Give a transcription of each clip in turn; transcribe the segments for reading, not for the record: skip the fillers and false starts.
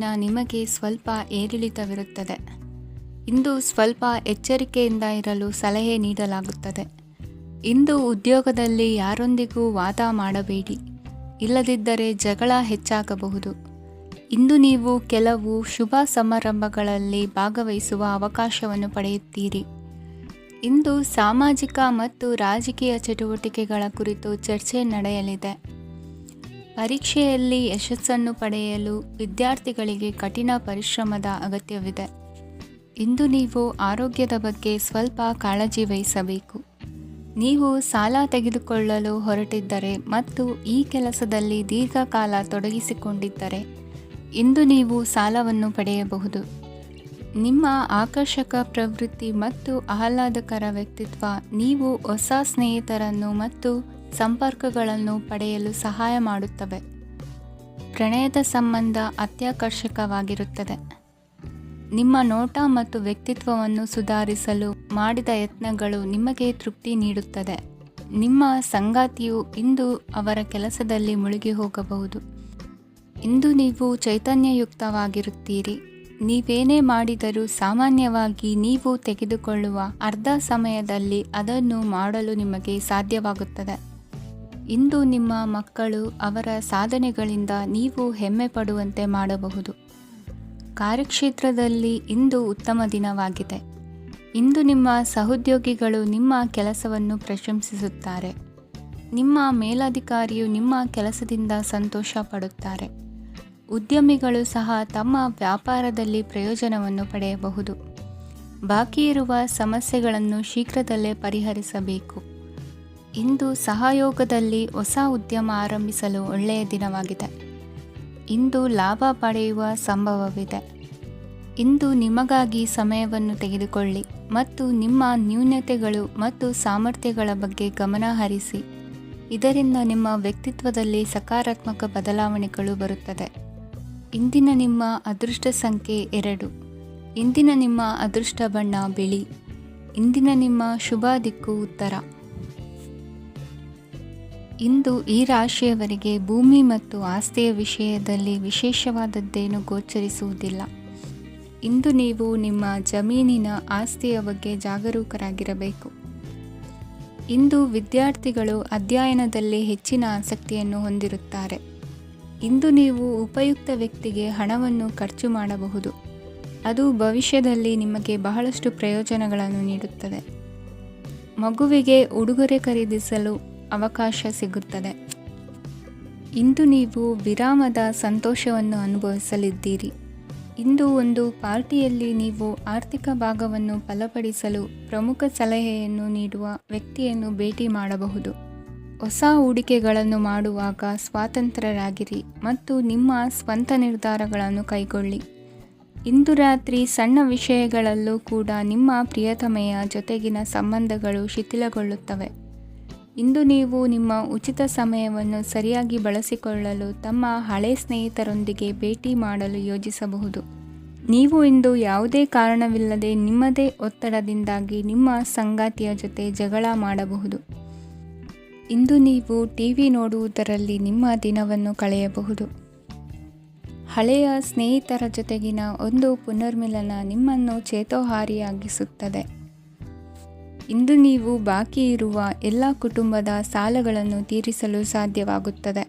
ದಿನ ನಿಮಗೆ ಸ್ವಲ್ಪ ಏರಿಳಿತವಿರುತ್ತದೆ. ಇಂದು ಸ್ವಲ್ಪ ಎಚ್ಚರಿಕೆಯಿಂದ ಇರಲು ಸಲಹೆ ನೀಡಲಾಗುತ್ತದೆ. ಇಂದು ಉದ್ಯೋಗದಲ್ಲಿ ಯಾರೊಂದಿಗೂ ವಾದ ಮಾಡಬೇಡಿ, ಇಲ್ಲದಿದ್ದರೆ ಜಗಳ ಹೆಚ್ಚಾಗಬಹುದು. ಇಂದು ನೀವು ಕೆಲವು ಶುಭ ಸಮಾರಂಭಗಳಲ್ಲಿ ಭಾಗವಹಿಸುವ ಅವಕಾಶವನ್ನು ಪಡೆಯುತ್ತೀರಿ. ಇಂದು ಸಾಮಾಜಿಕ ಮತ್ತು ರಾಜಕೀಯ ಚಟುವಟಿಕೆಗಳ ಕುರಿತು ಚರ್ಚೆ ನಡೆಯಲಿದೆ. ಪರೀಕ್ಷೆಯಲ್ಲಿ ಯಶಸ್ಸನ್ನು ಪಡೆಯಲು ವಿದ್ಯಾರ್ಥಿಗಳಿಗೆ ಕಠಿಣ ಪರಿಶ್ರಮದ ಅಗತ್ಯವಿದೆ. ಇಂದು ನೀವು ಆರೋಗ್ಯದ ಬಗ್ಗೆ ಸ್ವಲ್ಪ ಕಾಳಜಿ ವಹಿಸಬೇಕು. ನೀವು ಸಾಲ ತೆಗೆದುಕೊಳ್ಳಲು ಹೊರಟಿದ್ದರೆ ಮತ್ತು ಈ ಕೆಲಸದಲ್ಲಿ ದೀರ್ಘಕಾಲ ತೊಡಗಿಸಿಕೊಂಡಿದ್ದರೆ ಇಂದು ನೀವು ಸಾಲವನ್ನು ಪಡೆಯಬಹುದು. ನಿಮ್ಮ ಆಕರ್ಷಕ ಪ್ರವೃತ್ತಿ ಮತ್ತು ಆಹ್ಲಾದಕರ ವ್ಯಕ್ತಿತ್ವ ನೀವು ಹೊಸ ಸ್ನೇಹಿತರನ್ನು ಮತ್ತು ಸಂಪರ್ಕಗಳನ್ನು ಪಡೆಯಲು ಸಹಾಯ ಮಾಡುತ್ತವೆ. ಪ್ರಣಯದ ಸಂಬಂಧ ಅತ್ಯಾಕರ್ಷಕವಾಗಿರುತ್ತದೆ. ನಿಮ್ಮ ನೋಟ ಮತ್ತು ವ್ಯಕ್ತಿತ್ವವನ್ನು ಸುಧಾರಿಸಲು ಮಾಡಿದ ಯತ್ನಗಳು ನಿಮಗೆ ತೃಪ್ತಿ ನೀಡುತ್ತದೆ. ನಿಮ್ಮ ಸಂಗಾತಿಯು ಇಂದು ಅವರ ಕೆಲಸದಲ್ಲಿ ಮುಳುಗಿ ಹೋಗಬಹುದು. ಇಂದು ನೀವು ಚೈತನ್ಯಯುಕ್ತವಾಗಿರುತ್ತೀರಿ. ನೀವೇನೇ ಮಾಡಿದರೂ ಸಾಮಾನ್ಯವಾಗಿ ನೀವು ತೆಗೆದುಕೊಳ್ಳುವ ಅರ್ಧ ಸಮಯದಲ್ಲಿ ಅದನ್ನು ಮಾಡಲು ನಿಮಗೆ ಸಾಧ್ಯವಾಗುತ್ತದೆ. ಇಂದು ನಿಮ್ಮ ಮಕ್ಕಳು ಅವರ ಸಾಧನೆಗಳಿಂದ ನೀವು ಹೆಮ್ಮೆ ಪಡುವಂತೆ ಮಾಡಬಹುದು. ಕಾರ್ಯಕ್ಷೇತ್ರದಲ್ಲಿ ಇಂದು ಉತ್ತಮ ದಿನವಾಗಿದೆ. ಇಂದು ನಿಮ್ಮ ಸಹೋದ್ಯೋಗಿಗಳು ನಿಮ್ಮ ಕೆಲಸವನ್ನು ಪ್ರಶಂಸಿಸುತ್ತಾರೆ. ನಿಮ್ಮ ಮೇಲಧಿಕಾರಿಯು ನಿಮ್ಮ ಕೆಲಸದಿಂದ ಸಂತೋಷ ಪಡುತ್ತಾರೆ. ಉದ್ಯಮಿಗಳು ಸಹ ತಮ್ಮ ವ್ಯಾಪಾರದಲ್ಲಿ ಪ್ರಯೋಜನವನ್ನು ಪಡೆಯಬಹುದು. ಬಾಕಿ ಇರುವ ಸಮಸ್ಯೆಗಳನ್ನು ಶೀಘ್ರದಲ್ಲೇ ಪರಿಹರಿಸಬೇಕು. ಇಂದು ಸಹಯೋಗದಲ್ಲಿ ಹೊಸ ಉದ್ಯಮ ಆರಂಭಿಸಲು ಒಳ್ಳೆಯ ದಿನವಾಗಿದೆ. ಇಂದು ಲಾಭ ಪಡೆಯುವ ಸಂಭವವಿದೆ. ಇಂದು ನಿಮಗಾಗಿ ಸಮಯವನ್ನು ತೆಗೆದುಕೊಳ್ಳಿ ಮತ್ತು ನಿಮ್ಮ ನ್ಯೂನತೆಗಳು ಮತ್ತು ಸಾಮರ್ಥ್ಯಗಳ ಬಗ್ಗೆ ಗಮನ ಹರಿಸಿ. ಇದರಿಂದ ನಿಮ್ಮ ವ್ಯಕ್ತಿತ್ವದಲ್ಲಿ ಸಕಾರಾತ್ಮಕ ಬದಲಾವಣೆಗಳು ಬರುತ್ತದೆ. ಇಂದಿನ ನಿಮ್ಮ ಅದೃಷ್ಟ ಸಂಖ್ಯೆ 2. ಇಂದಿನ ನಿಮ್ಮ ಅದೃಷ್ಟ ಬಣ್ಣ ಬಿಳಿ. ಇಂದಿನ ನಿಮ್ಮ ಶುಭ ದಿಕ್ಕು ಉತ್ತರ. ಇಂದು ಈ ರಾಶಿಯವರಿಗೆ ಭೂಮಿ ಮತ್ತು ಆಸ್ತಿಯ ವಿಷಯದಲ್ಲಿ ವಿಶೇಷವಾದದ್ದೇನು ಗೋಚರಿಸುವುದಿಲ್ಲ. ಇಂದು ನೀವು ನಿಮ್ಮ ಜಮೀನಿನ ಆಸ್ತಿಯ ಬಗ್ಗೆ ಜಾಗರೂಕರಾಗಿರಬೇಕು. ಇಂದು ವಿದ್ಯಾರ್ಥಿಗಳು ಅಧ್ಯಯನದಲ್ಲಿ ಹೆಚ್ಚಿನ ಆಸಕ್ತಿಯನ್ನು ಹೊಂದಿರುತ್ತಾರೆ. ಇಂದು ನೀವು ಉಪಯುಕ್ತ ವ್ಯಕ್ತಿಗೆ ಹಣವನ್ನು ಖರ್ಚು ಮಾಡಬಹುದು. ಅದು ಭವಿಷ್ಯದಲ್ಲಿ ನಿಮಗೆ ಬಹಳಷ್ಟು ಪ್ರಯೋಜನಗಳನ್ನು ನೀಡುತ್ತದೆ. ಮಗುವಿಗೆ ಉಡುಗೊರೆ ಖರೀದಿಸಲು ಅವಕಾಶ ಸಿಗುತ್ತದೆ. ಇಂದು ನೀವು ವಿರಾಮದ ಸಂತೋಷವನ್ನು ಅನುಭವಿಸಲಿದ್ದೀರಿ. ಇಂದು ಒಂದು ಪಾರ್ಟಿಯಲ್ಲಿ ನೀವು ಆರ್ಥಿಕ ಭಾಗವನ್ನು ಬಲಪಡಿಸಲು ಪ್ರಮುಖ ಸಲಹೆಯನ್ನು ನೀಡುವ ವ್ಯಕ್ತಿಯನ್ನು ಭೇಟಿ ಮಾಡಬಹುದು. ಹೊಸ ಹೂಡಿಕೆಗಳನ್ನು ಮಾಡುವಾಗ ಸ್ವಾತಂತ್ರ್ಯರಾಗಿರಿ ಮತ್ತು ನಿಮ್ಮ ಸ್ವಂತ ನಿರ್ಧಾರಗಳನ್ನು ಕೈಗೊಳ್ಳಿ. ಇಂದು ರಾತ್ರಿ ಸಣ್ಣ ವಿಷಯಗಳಲ್ಲೂ ಕೂಡ ನಿಮ್ಮ ಪ್ರಿಯತಮೆಯ ಜೊತೆಗಿನ ಸಂಬಂಧಗಳು ಶಿಥಿಲಗೊಳ್ಳುತ್ತವೆ. ಇಂದು ನೀವು ನಿಮ್ಮ ಉಚಿತ ಸಮಯವನ್ನು ಸರಿಯಾಗಿ ಬಳಸಿಕೊಳ್ಳಲು ತಮ್ಮ ಹಳೆ ಸ್ನೇಹಿತರೊಂದಿಗೆ ಭೇಟಿ ಮಾಡಲು ಯೋಜಿಸಬಹುದು. ನೀವು ಇಂದು ಯಾವುದೇ ಕಾರಣವಿಲ್ಲದೆ ನಿಮ್ಮದೇ ಒತ್ತಡದಿಂದಾಗಿ ನಿಮ್ಮ ಸಂಗಾತಿಯ ಜೊತೆ ಜಗಳ ಮಾಡಬಹುದು. ಇಂದು ನೀವು ಟಿವಿ ನೋಡುವುದರಲ್ಲಿ ನಿಮ್ಮ ದಿನವನ್ನು ಕಳೆಯಬಹುದು. ಹಳೆಯ ಸ್ನೇಹಿತರ ಜೊತೆಗಿನ ಒಂದು ಪುನರ್ಮಿಲನ ನಿಮ್ಮನ್ನು ಚೇತೋಹಾರಿಯಾಗಿಸುತ್ತದೆ. ಇಂದು ನೀವು ಬಾಕಿ ಇರುವ ಎಲ್ಲ ಕುಟುಂಬದ ಸಾಲಗಳನ್ನು ತೀರಿಸಲು ಸಾಧ್ಯವಾಗುತ್ತದೆ.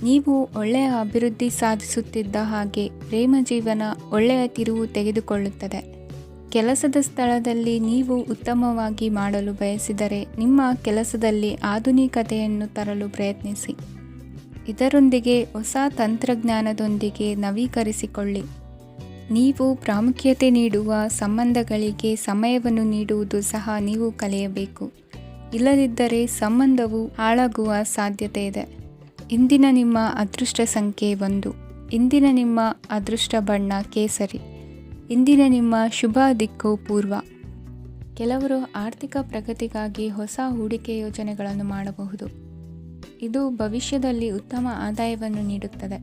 ನೀವು ಒಳ್ಳೆಯ ಅಭಿವೃದ್ಧಿ ಸಾಧಿಸುತ್ತಿದ್ದ ಹಾಗೆ ಪ್ರೇಮ ಜೀವನ ಒಳ್ಳೆಯ ತಿರುವು ತೆಗೆದುಕೊಳ್ಳುತ್ತದೆ. ಕೆಲಸದ ಸ್ಥಳದಲ್ಲಿ ನೀವು ಉತ್ತಮವಾಗಿ ಮಾಡಲು ಬಯಸಿದರೆ ನಿಮ್ಮ ಕೆಲಸದಲ್ಲಿ ಆಧುನಿಕತೆಯನ್ನು ತರಲು ಪ್ರಯತ್ನಿಸಿ. ಇದರೊಂದಿಗೆ ಹೊಸ ತಂತ್ರಜ್ಞಾನದೊಂದಿಗೆ ನವೀಕರಿಸಿಕೊಳ್ಳಿ. ನೀವು ಪ್ರಾಮುಖ್ಯತೆ ನೀಡುವ ಸಂಬಂಧಗಳಿಗೆ ಸಮಯವನ್ನು ನೀಡುವುದು ಸಹ ನೀವು ಕಲಿಯಬೇಕು. ಇಲ್ಲದಿದ್ದರೆ ಸಂಬಂಧವು ಹಾಳಾಗುವ ಸಾಧ್ಯತೆ ಇದೆ. ಇಂದಿನ ನಿಮ್ಮ ಅದೃಷ್ಟ ಸಂಖ್ಯೆ 1. ಇಂದಿನ ನಿಮ್ಮ ಅದೃಷ್ಟ ಬಣ್ಣ ಕೇಸರಿ. ಇಂದಿನ ನಿಮ್ಮ ಶುಭ ದಿಕ್ಕು ಪೂರ್ವ. ಕೆಲವರು ಆರ್ಥಿಕ ಪ್ರಗತಿಗಾಗಿ ಹೊಸ ಹೂಡಿಕೆ ಯೋಜನೆಗಳನ್ನು ಮಾಡಬಹುದು. ಇದು ಭವಿಷ್ಯದಲ್ಲಿ ಉತ್ತಮ ಆದಾಯವನ್ನು ನೀಡುತ್ತದೆ.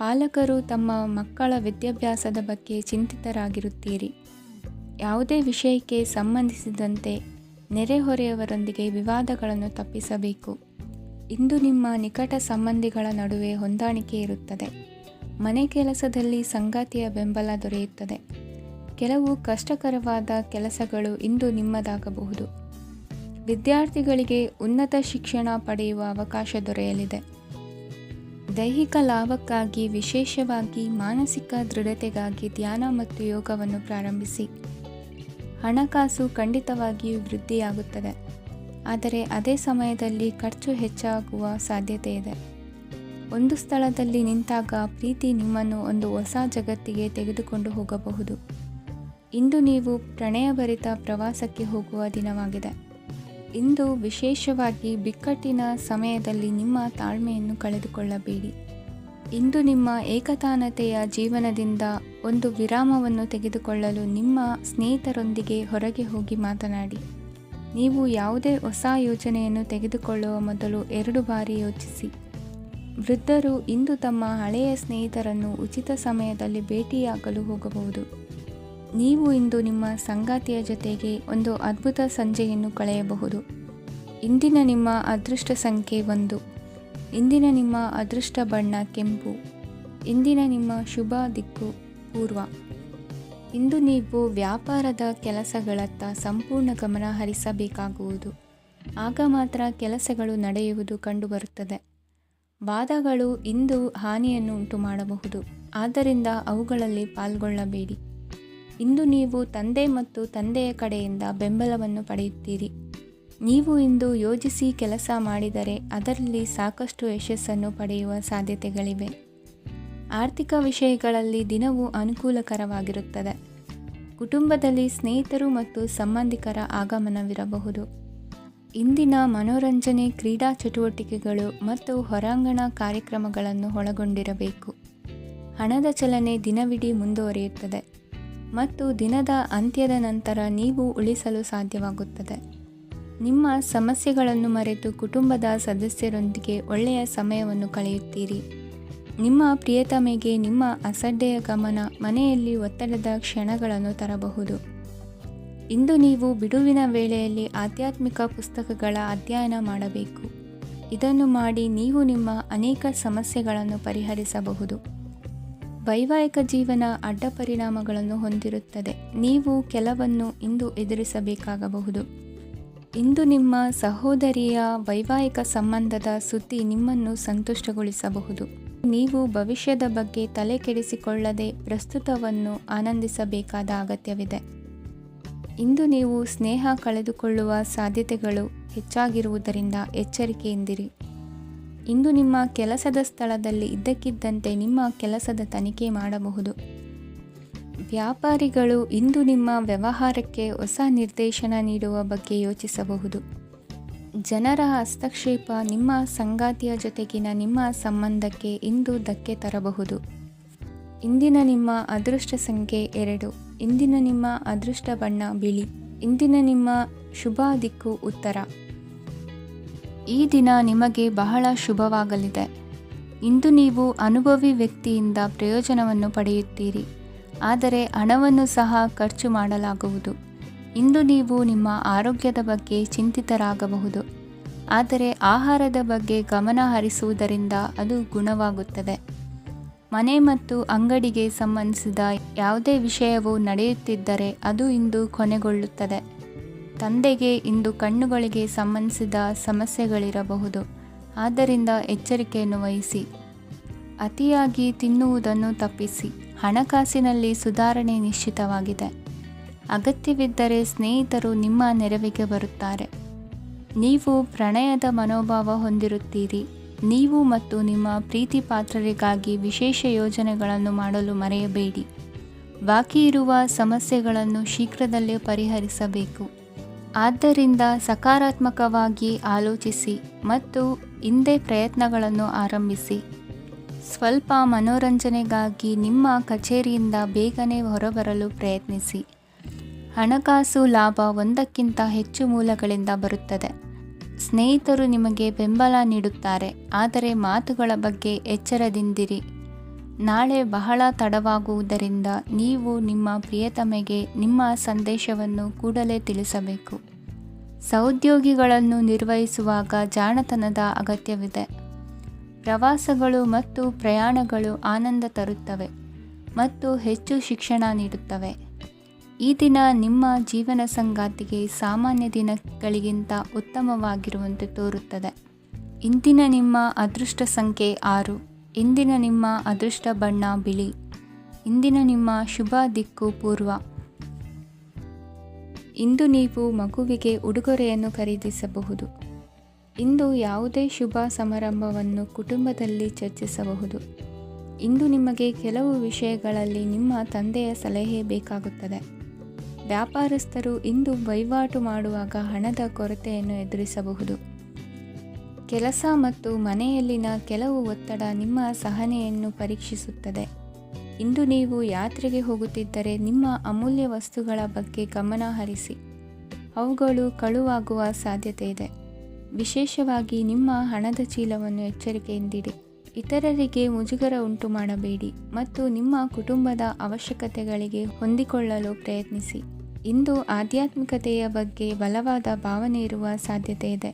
ಪಾಲಕರು ತಮ್ಮ ಮಕ್ಕಳ ವಿದ್ಯಾಭ್ಯಾಸದ ಬಗ್ಗೆ ಚಿಂತಿತರಾಗಿರುತ್ತೀರಿ. ಯಾವುದೇ ವಿಷಯಕ್ಕೆ ಸಂಬಂಧಿಸಿದಂತೆ ನೆರೆಹೊರೆಯವರೊಂದಿಗೆ ವಿವಾದಗಳನ್ನು ತಪ್ಪಿಸಬೇಕು. ಇಂದು ನಿಮ್ಮ ನಿಕಟ ಸಂಬಂಧಿಗಳ ನಡುವೆ ಹೊಂದಾಣಿಕೆ ಇರುತ್ತದೆ. ಮನೆ ಕೆಲಸದಲ್ಲಿ ಸಂಗಾತಿಯ ಬೆಂಬಲ ದೊರೆಯುತ್ತದೆ. ಕೆಲವು ಕಷ್ಟಕರವಾದ ಕೆಲಸಗಳು ಇಂದು ನಿಮ್ಮದಾಗಬಹುದು. ವಿದ್ಯಾರ್ಥಿಗಳಿಗೆ ಉನ್ನತ ಶಿಕ್ಷಣ ಪಡೆಯುವ ಅವಕಾಶ ದೊರೆಯಲಿದೆ. ದೈಹಿಕ ಲಾಭಕ್ಕಾಗಿ, ವಿಶೇಷವಾಗಿ ಮಾನಸಿಕ ದೃಢತೆಗಾಗಿ ಧ್ಯಾನ ಮತ್ತು ಯೋಗವನ್ನು ಪ್ರಾರಂಭಿಸಿ. ಹಣಕಾಸು ಖಂಡಿತವಾಗಿಯೂ ವೃದ್ಧಿಯಾಗುತ್ತದೆ, ಆದರೆ ಅದೇ ಸಮಯದಲ್ಲಿ ಖರ್ಚು ಹೆಚ್ಚಾಗುವ ಸಾಧ್ಯತೆ ಇದೆ. ಒಂದು ಸ್ಥಳದಲ್ಲಿ ನಿಂತಾಗ ಪ್ರೀತಿ ನಿಮ್ಮನ್ನು ಒಂದು ಹೊಸ ಜಗತ್ತಿಗೆ ತೆಗೆದುಕೊಂಡು ಹೋಗಬಹುದು. ಇಂದು ನೀವು ಪ್ರಣಯಭರಿತ ಪ್ರವಾಸಕ್ಕೆ ಹೋಗುವ ದಿನವಾಗಿದೆ. ಇಂದು ವಿಶೇಷವಾಗಿ ಬಿಕ್ಕಟ್ಟಿನ ಸಮಯದಲ್ಲಿ ನಿಮ್ಮ ತಾಳ್ಮೆಯನ್ನು ಕಳೆದುಕೊಳ್ಳಬೇಡಿ. ಇಂದು ನಿಮ್ಮ ಏಕತಾನತೆಯ ಜೀವನದಿಂದ ಒಂದು ವಿರಾಮವನ್ನು ತೆಗೆದುಕೊಳ್ಳಲು ನಿಮ್ಮ ಸ್ನೇಹಿತರೊಂದಿಗೆ ಹೊರಗೆ ಹೋಗಿ ಮಾತನಾಡಿ. ನೀವು ಯಾವುದೇ ಹೊಸ ಯೋಜನೆಯನ್ನು ತೆಗೆದುಕೊಳ್ಳುವ ಮೊದಲು 2 ಬಾರಿ ಯೋಚಿಸಿ. ವೃದ್ಧರು ಇಂದು ತಮ್ಮ ಹಳೆಯ ಸ್ನೇಹಿತರನ್ನು ಉಚಿತ ಸಮಯದಲ್ಲಿ ಭೇಟಿಯಾಗಲು ಹೋಗಬಹುದು. ನೀವು ಇಂದು ನಿಮ್ಮ ಸಂಗಾತಿಯ ಜೊತೆಗೆ ಒಂದು ಅದ್ಭುತ ಸಂಜೆಯನ್ನು ಕಳೆಯಬಹುದು. ಇಂದಿನ ನಿಮ್ಮ ಅದೃಷ್ಟ ಸಂಖ್ಯೆ 1. ಇಂದಿನ ನಿಮ್ಮ ಅದೃಷ್ಟ ಬಣ್ಣ ಕೆಂಪು. ಇಂದಿನ ನಿಮ್ಮ ಶುಭ ದಿಕ್ಕು ಪೂರ್ವ. ಇಂದು ನೀವು ವ್ಯಾಪಾರದ ಕೆಲಸಗಳತ್ತ ಸಂಪೂರ್ಣ ಗಮನ ಹರಿಸಬೇಕಾಗುವುದು. ಆಗ ಮಾತ್ರ ಕೆಲಸಗಳು ನಡೆಯುವುದು ಕಂಡುಬರುತ್ತದೆ. ವಾದಗಳು ಇಂದು ಹಾನಿಯನ್ನು ಉಂಟು ಮಾಡಬಹುದು, ಆದ್ದರಿಂದ ಅವುಗಳಲ್ಲಿ ಪಾಲ್ಗೊಳ್ಳಬೇಡಿ. ಇಂದು ನೀವು ತಂದೆ ಮತ್ತು ತಂದೆಯ ಕಡೆಯಿಂದ ಬೆಂಬಲವನ್ನು ಪಡೆಯುತ್ತೀರಿ. ನೀವು ಇಂದು ಯೋಜಿಸಿ ಕೆಲಸ ಮಾಡಿದರೆ ಅದರಲ್ಲಿ ಸಾಕಷ್ಟು ಯಶಸ್ಸನ್ನು ಪಡೆಯುವ ಸಾಧ್ಯತೆಗಳಿವೆ. ಆರ್ಥಿಕ ವಿಷಯಗಳಲ್ಲಿ ದಿನವೂ ಅನುಕೂಲಕರವಾಗಿರುತ್ತದೆ. ಕುಟುಂಬದಲ್ಲಿ ಸ್ನೇಹಿತರು ಮತ್ತು ಸಂಬಂಧಿಕರ ಆಗಮನವಿರಬಹುದು. ಇಂದಿನ ಮನೋರಂಜನೆ ಕ್ರೀಡಾ ಚಟುವಟಿಕೆಗಳು ಮತ್ತು ಹೊರಾಂಗಣ ಕಾರ್ಯಕ್ರಮಗಳನ್ನು ಒಳಗೊಂಡಿರಬೇಕು. ಹಣದ ಚಲನೆ ದಿನವಿಡೀ ಮುಂದುವರಿಯುತ್ತದೆ ಮತ್ತು ದಿನದ ಅಂತ್ಯದ ನಂತರ ನೀವು ಉಳಿಸಲು ಸಾಧ್ಯವಾಗುತ್ತದೆ. ನಿಮ್ಮ ಸಮಸ್ಯೆಗಳನ್ನು ಮರೆತು ಕುಟುಂಬದ ಸದಸ್ಯರೊಂದಿಗೆ ಒಳ್ಳೆಯ ಸಮಯವನ್ನು ಕಳೆಯುತ್ತೀರಿ. ನಿಮ್ಮ ಪ್ರಿಯತಮೆಗೆ ನಿಮ್ಮ ಅಸಡ್ಡೆಯ ಗಮನ ಮನೆಯಲ್ಲಿ ಒತ್ತಡದ ಕ್ಷಣಗಳನ್ನು ತರಬಹುದು. ಇಂದು ನೀವು ಬಿಡುವಿನ ವೇಳೆಯಲ್ಲಿ ಆಧ್ಯಾತ್ಮಿಕ ಪುಸ್ತಕಗಳ ಅಧ್ಯಯನ ಮಾಡಬೇಕು. ಇದನ್ನು ಮಾಡಿ ನೀವು ನಿಮ್ಮ ಅನೇಕ ಸಮಸ್ಯೆಗಳನ್ನು ಪರಿಹರಿಸಬಹುದು. ವೈವಾಹಿಕ ಜೀವನ ಅಡ್ಡ ಪರಿಣಾಮಗಳನ್ನು ಹೊಂದಿರುತ್ತದೆ. ನೀವು ಕೆಲವನ್ನು ಇಂದು ಎದುರಿಸಬೇಕಾಗಬಹುದು. ಇಂದು ನಿಮ್ಮ ಸಹೋದರಿಯ ವೈವಾಹಿಕ ಸಂಬಂಧದ ಸುದ್ದಿ ನಿಮ್ಮನ್ನು ಸಂತುಷ್ಟಗೊಳಿಸಬಹುದು. ನೀವು ಭವಿಷ್ಯದ ಬಗ್ಗೆ ತಲೆ ಕೆಡಿಸಿಕೊಳ್ಳದೆ ಪ್ರಸ್ತುತವನ್ನು ಆನಂದಿಸಬೇಕಾದ ಅಗತ್ಯವಿದೆ. ಇಂದು ನೀವು ಸ್ನೇಹ ಕಳೆದುಕೊಳ್ಳುವ ಸಾಧ್ಯತೆಗಳು ಹೆಚ್ಚಾಗಿರುವುದರಿಂದ ಎಚ್ಚರಿಕೆಯಿಂದಿರಿ. ಇಂದು ನಿಮ್ಮ ಕೆಲಸದ ಸ್ಥಳದಲ್ಲಿ ಇದ್ದಕ್ಕಿದ್ದಂತೆ ನಿಮ್ಮ ಕೆಲಸದ ತನಿಖೆ ಮಾಡಬಹುದು. ವ್ಯಾಪಾರಿಗಳು ಇಂದು ನಿಮ್ಮ ವ್ಯವಹಾರಕ್ಕೆ ಹೊಸ ನಿರ್ದೇಶನ ನೀಡುವ ಬಗ್ಗೆ ಯೋಚಿಸಬಹುದು. ಜನರ ಹಸ್ತಕ್ಷೇಪ ನಿಮ್ಮ ಸಂಗಾತಿಯ ಜೊತೆಗಿನ ನಿಮ್ಮ ಸಂಬಂಧಕ್ಕೆ ಇಂದು ಧಕ್ಕೆ ತರಬಹುದು. ಇಂದಿನ ನಿಮ್ಮ ಅದೃಷ್ಟ ಸಂಖ್ಯೆ 2. ಇಂದಿನ ನಿಮ್ಮ ಅದೃಷ್ಟ ಬಣ್ಣ ಬಿಳಿ. ಇಂದಿನ ನಿಮ್ಮ ಶುಭ ದಿಕ್ಕು ಉತ್ತರ. ಈ ದಿನ ನಿಮಗೆ ಬಹಳ ಶುಭವಾಗಲಿದೆ. ಇಂದು ನೀವು ಅನುಭವಿ ವ್ಯಕ್ತಿಯಿಂದ ಪ್ರಯೋಜನವನ್ನು ಪಡೆಯುತ್ತೀರಿ, ಆದರೆ ಹಣವನ್ನು ಸಹ ಖರ್ಚು ಮಾಡಲಾಗುವುದು. ಇಂದು ನೀವು ನಿಮ್ಮ ಆರೋಗ್ಯದ ಬಗ್ಗೆ ಚಿಂತಿತರಾಗಬಹುದು, ಆದರೆ ಆಹಾರದ ಬಗ್ಗೆ ಗಮನ ಹರಿಸುವುದರಿಂದ ಅದು ಗುಣವಾಗುತ್ತದೆ. ಮನೆ ಮತ್ತು ಅಂಗಡಿಗೆ ಸಂಬಂಧಿಸಿದ ಯಾವುದೇ ವಿಷಯವು ನಡೆಯುತ್ತಿದ್ದರೆ ಅದು ಇಂದು ಕೊನೆಗೊಳ್ಳುತ್ತದೆ. ತಂದೆಗೆ ಇಂದು ಕಣ್ಣುಗಳಿಗೆ ಸಂಬಂಧಿಸಿದ ಸಮಸ್ಯೆಗಳಿರಬಹುದು, ಆದ್ದರಿಂದ ಎಚ್ಚರಿಕೆಯನ್ನು ವಹಿಸಿ. ಅತಿಯಾಗಿ ತಿನ್ನುವುದನ್ನು ತಪ್ಪಿಸಿ. ಹಣಕಾಸಿನಲ್ಲಿ ಸುಧಾರಣೆ ನಿಶ್ಚಿತವಾಗಿದೆ. ಅಗತ್ಯವಿದ್ದರೆ ಸ್ನೇಹಿತರು ನಿಮ್ಮ ನೆರವಿಗೆ ಬರುತ್ತಾರೆ. ನೀವು ಪ್ರಣಯದ ಮನೋಭಾವ ಹೊಂದಿರುತ್ತೀರಿ. ನೀವು ಮತ್ತು ನಿಮ್ಮ ಪ್ರೀತಿ ಪಾತ್ರರಿಗಾಗಿ ವಿಶೇಷ ಯೋಜನೆಗಳನ್ನು ಮಾಡಲು ಮರೆಯಬೇಡಿ. ಬಾಕಿ ಇರುವ ಸಮಸ್ಯೆಗಳನ್ನು ಶೀಘ್ರದಲ್ಲೇ ಪರಿಹರಿಸಬೇಕು. ಆದ್ದರಿಂದ ಸಕಾರಾತ್ಮಕವಾಗಿ ಆಲೋಚಿಸಿ ಮತ್ತು ಇಂದೇ ಪ್ರಯತ್ನಗಳನ್ನು ಆರಂಭಿಸಿ. ಸ್ವಲ್ಪ ಮನೋರಂಜನೆಗಾಗಿ ನಿಮ್ಮ ಕಚೇರಿಯಿಂದ ಬೇಗನೆ ಹೊರಬರಲು ಪ್ರಯತ್ನಿಸಿ. ಹಣಕಾಸು ಲಾಭ ಒಂದಕ್ಕಿಂತ ಹೆಚ್ಚು ಮೂಲಗಳಿಂದ ಬರುತ್ತದೆ. ಸ್ನೇಹಿತರು ನಿಮಗೆ ಬೆಂಬಲ ನೀಡುತ್ತಾರೆ, ಆದರೆ ಮಾತುಗಳ ಬಗ್ಗೆ ಎಚ್ಚರದಿಂದಿರಿ. ನಾಳೆ ಬಹಳ ತಡವಾಗುವುದರಿಂದ ನೀವು ನಿಮ್ಮ ಪ್ರಿಯತಮೆಗೆ ನಿಮ್ಮ ಸಂದೇಶವನ್ನು ಕೂಡಲೇ ತಿಳಿಸಬೇಕು. ಸಹೋದ್ಯೋಗಿಗಳನ್ನು ನಿರ್ವಹಿಸುವಾಗ ಜಾಣತನದ ಅಗತ್ಯವಿದೆ. ಪ್ರವಾಸಗಳು ಮತ್ತು ಪ್ರಯಾಣಗಳು ಆನಂದ ತರುತ್ತವೆ ಮತ್ತು ಹೆಚ್ಚು ಶಿಕ್ಷಣ ನೀಡುತ್ತವೆ. ಈ ದಿನ ನಿಮ್ಮ ಜೀವನ ಸಂಗಾತಿಗೆ ಸಾಮಾನ್ಯ ದಿನಗಳಿಗಿಂತ ಉತ್ತಮವಾಗಿರುವಂತೆ ತೋರುತ್ತದೆ. ಇಂದಿನ ನಿಮ್ಮ ಅದೃಷ್ಟ ಸಂಖ್ಯೆ 6. ಇಂದಿನ ನಿಮ್ಮ ಅದೃಷ್ಟ ಬಣ್ಣ ಬಿಳಿ. ಇಂದಿನ ನಿಮ್ಮ ಶುಭ ದಿಕ್ಕು ಪೂರ್ವ. ಇಂದು ನೀವು ಮಗುವಿಗೆ ಉಡುಗೊರೆಯನ್ನು ಖರೀದಿಸಬಹುದು. ಇಂದು ಯಾವುದೇ ಶುಭ ಸಮಾರಂಭವನ್ನು ಕುಟುಂಬದಲ್ಲಿ ಚರ್ಚಿಸಬಹುದು. ಇಂದು ನಿಮಗೆ ಕೆಲವು ವಿಷಯಗಳಲ್ಲಿ ನಿಮ್ಮ ತಂದೆಯ ಸಲಹೆ ಬೇಕಾಗುತ್ತದೆ. ವ್ಯಾಪಾರಸ್ಥರು ಇಂದು ವಹಿವಾಟು ಮಾಡುವಾಗ ಹಣದ ಕೊರತೆಯನ್ನು ಎದುರಿಸಬಹುದು. ಕೆಲಸ ಮತ್ತು ಮನೆಯಲ್ಲಿನ ಕೆಲವು ಒತ್ತಡ ನಿಮ್ಮ ಸಹನೆಯನ್ನು ಪರೀಕ್ಷಿಸುತ್ತದೆ. ಇಂದು ನೀವು ಯಾತ್ರೆಗೆ ಹೋಗುತ್ತಿದ್ದರೆ ನಿಮ್ಮ ಅಮೂಲ್ಯ ವಸ್ತುಗಳ ಬಗ್ಗೆ ಗಮನ ಹರಿಸಿ. ಅವುಗಳು ಕಳುವಾಗುವ ಸಾಧ್ಯತೆ ಇದೆ. ವಿಶೇಷವಾಗಿ ನಿಮ್ಮ ಹಣದ ಚೀಲವನ್ನು ಎಚ್ಚರಿಕೆಯಿಂದಿಡಿ. ಇತರರಿಗೆ ಮುಜುಗರ ಉಂಟು ಮಾಡಬೇಡಿ ಮತ್ತು ನಿಮ್ಮ ಕುಟುಂಬದ ಅವಶ್ಯಕತೆಗಳಿಗೆ ಹೊಂದಿಕೊಳ್ಳಲು ಪ್ರಯತ್ನಿಸಿ. ಇಂದು ಆಧ್ಯಾತ್ಮಿಕತೆಯ ಬಗ್ಗೆ ಬಲವಾದ ಭಾವನೆ ಇರುವ ಸಾಧ್ಯತೆ ಇದೆ.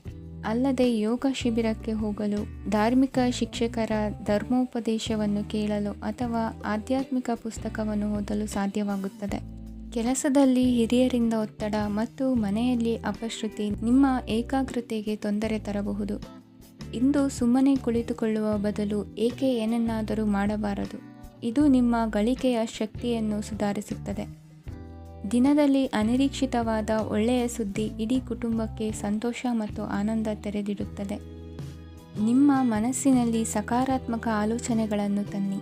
ಅಲ್ಲದೆ ಯೋಗ ಶಿಬಿರಕ್ಕೆ ಹೋಗಲು, ಧಾರ್ಮಿಕ ಶಿಕ್ಷಕರ ಧರ್ಮೋಪದೇಶವನ್ನು ಕೇಳಲು ಅಥವಾ ಆಧ್ಯಾತ್ಮಿಕ ಪುಸ್ತಕವನ್ನು ಓದಲು ಸಾಧ್ಯವಾಗುತ್ತದೆ. ಕೆಲಸದಲ್ಲಿ ಹಿರಿಯರಿಂದ ಒತ್ತಡ ಮತ್ತು ಮನೆಯಲ್ಲಿ ಅಪಶ್ರುತಿ ನಿಮ್ಮ ಏಕಾಗ್ರತೆಗೆ ತೊಂದರೆ ತರಬಹುದು. ಇಂದು ಸುಮ್ಮನೆ ಕುಳಿತುಕೊಳ್ಳುವ ಬದಲು ಏಕೆ ಏನನ್ನಾದರೂ ಮಾಡಬಾರದು. ಇದು ನಿಮ್ಮ ಗಳಿಕೆಯ ಶಕ್ತಿಯನ್ನು ಸುಧಾರಿಸುತ್ತದೆ. ದಿನದಲ್ಲಿ ಅನಿರೀಕ್ಷಿತವಾದ ಒಳ್ಳೆಯ ಸುದ್ದಿ ಇಡೀ ಕುಟುಂಬಕ್ಕೆ ಸಂತೋಷ ಮತ್ತು ಆನಂದ ತೆರೆದಿಡುತ್ತದೆ. ನಿಮ್ಮ ಮನಸ್ಸಿನಲ್ಲಿ ಸಕಾರಾತ್ಮಕ ಆಲೋಚನೆಗಳನ್ನು ತನ್ನಿ.